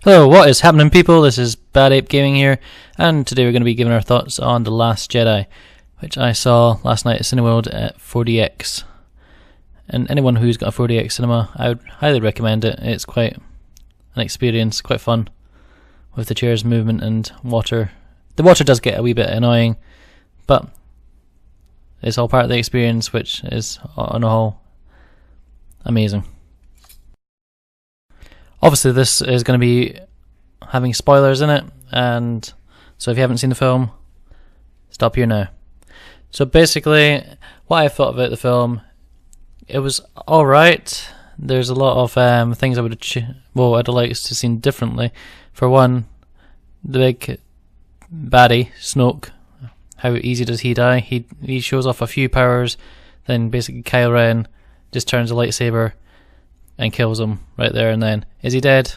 Hello, what is happening, people? This is Bad Ape Gaming here, and today we're going to be giving our thoughts on The Last Jedi, which I saw last night at Cineworld at 4DX. And anyone who's got a 4DX cinema, I would highly recommend it. It's quite an experience, quite fun, with the chair's movement and water. The water does get a wee bit annoying, but it's all part of the experience, which is on a whole amazing. Obviously this is going to be having spoilers in it, and so if you haven't seen the film, stop here now. So basically, what I thought about the film, it was alright. There's a lot of things I would have I'd have liked to seen differently. For one, the big baddie, Snoke, how easy does he die? He shows off a few powers, then basically Kylo Ren just turns a lightsaber and kills him right there and then. Is he dead?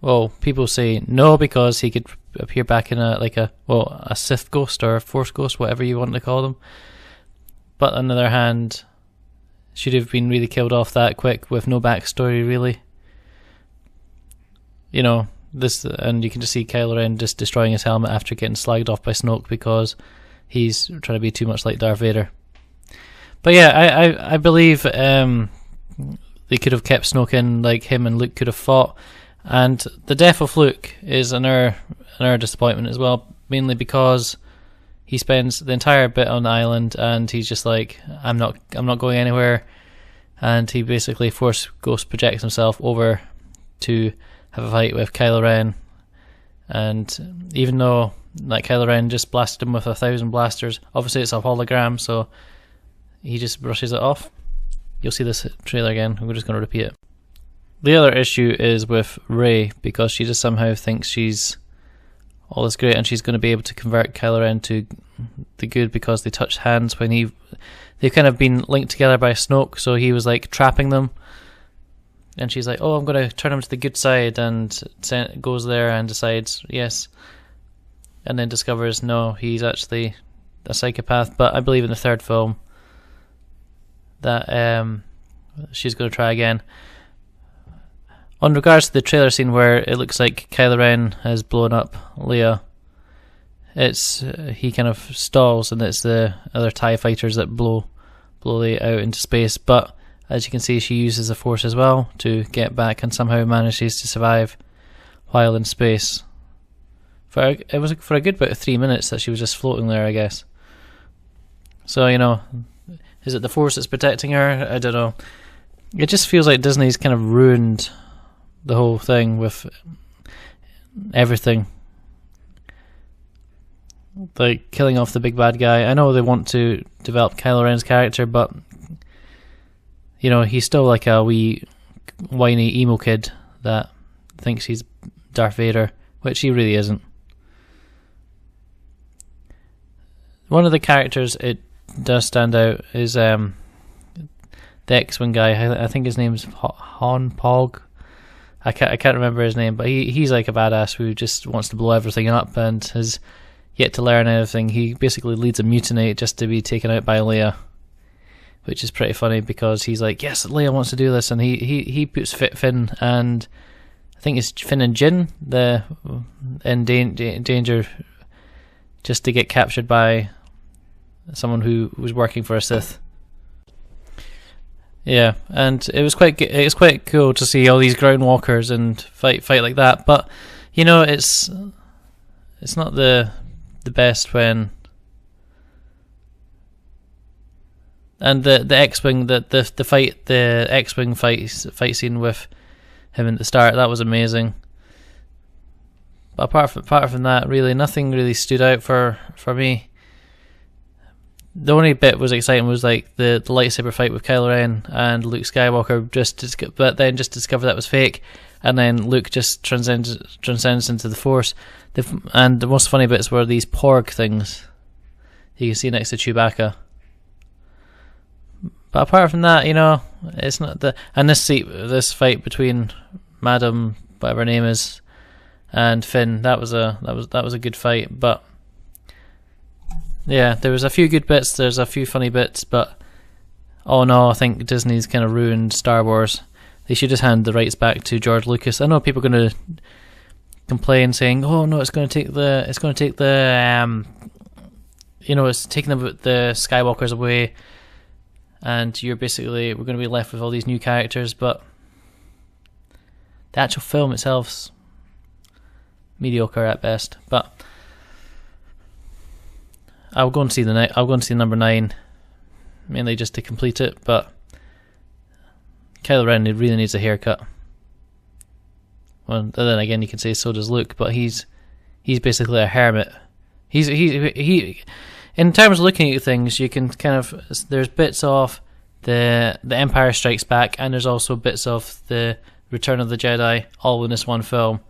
Well, people say no, because he could appear back in a Sith ghost or a Force ghost, whatever you want to call them. But on the other hand, should have been really killed off that quick with no backstory, really. You know, and you can just see Kylo Ren just destroying his helmet after getting slagged off by Snoke because he's trying to be too much like Darth Vader. But yeah, I believe they could have kept Snoke in, like him and Luke could have fought. And the death of Luke is another disappointment as well, mainly because he spends the entire bit on the island and he's just like, I'm not going anywhere, and he basically Force Ghost projects himself over to have a fight with Kylo Ren. And even though Kylo Ren just blasted him with 1,000 blasters, obviously it's a hologram, so he just brushes it off. You'll see this trailer again, we're just going to repeat it. The other issue is with Rey, because she just somehow thinks she's all this great and she's going to be able to convert Kylo Ren to the good because they touched hands when they've kind of been linked together by Snoke, so he was like trapping them. And she's like, oh, I'm going to turn him to the good side, and goes there and decides yes, and then discovers no, he's actually a psychopath. But I believe in the third film that she's going to try again. On regards to the trailer scene where it looks like Kylo Ren has blown up Leia, he kind of stalls, and it's the other TIE fighters that blow Leia out into space. But as you can see, she uses the Force as well to get back and somehow manages to survive while in space. It was for a good bit of 3 minutes that she was just floating there, I guess. So, you know, is it the Force that's protecting her? I don't know. It just feels like Disney's kind of ruined the whole thing with everything. Like killing off the big bad guy. I know they want to develop Kylo Ren's character, but you know, he's still like a wee whiny emo kid that thinks he's Darth Vader, which he really isn't. One of the characters it does stand out is the X-Wing guy. I think his name's Han Pog. I can't remember his name, but he's like a badass who just wants to blow everything up and has yet to learn anything. He basically leads a mutiny just to be taken out by Leia, which is pretty funny because he's like, yes, Leia wants to do this, and he puts Finn and I think it's Finn and Jin in danger just to get captured by someone who was working for a Sith. Yeah, and it was quite cool to see all these ground walkers and fight like that. But you know, it's not the best when. And the X-Wing, the X-Wing fight scene with him at the start, that was amazing. But apart from that, really nothing really stood out for me. The only bit was exciting was like the lightsaber fight with Kylo Ren and Luke Skywalker, but then just discover that was fake, and then Luke just transcends into the Force. And the most funny bits were these Porg things you can see next to Chewbacca. But apart from that, you know, it's not this fight between Madam whatever her name is and Finn, that was a good fight. But yeah, there was a few good bits, there's a few funny bits, but all in all, I think Disney's kind of ruined Star Wars. They should just hand the rights back to George Lucas. I know people are going to complain, saying, "Oh no, it's going to take the it's taking the Skywalkers away, and we're going to be left with all these new characters." But the actual film itself's mediocre at best. But I'll go and see number 9, mainly just to complete it. But Kylo Ren really needs a haircut. Well, then again, you can say so does Luke, but he's basically a hermit. He in terms of looking at things, you can there's bits of the Empire Strikes Back, and there's also bits of the Return of the Jedi, all in this one film.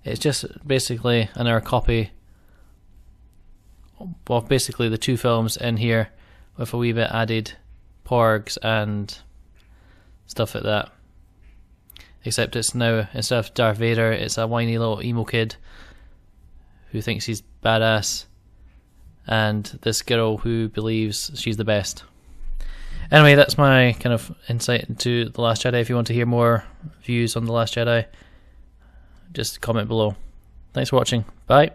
It's just basically another copy. Well, basically the 2 films in here with a wee bit added porgs and stuff like that. Except it's now, instead of Darth Vader, it's a whiny little emo kid who thinks he's badass, and this girl who believes she's the best. Anyway, that's my kind of insight into The Last Jedi. If you want to hear more views on The Last Jedi, just comment below. Thanks for watching. Bye.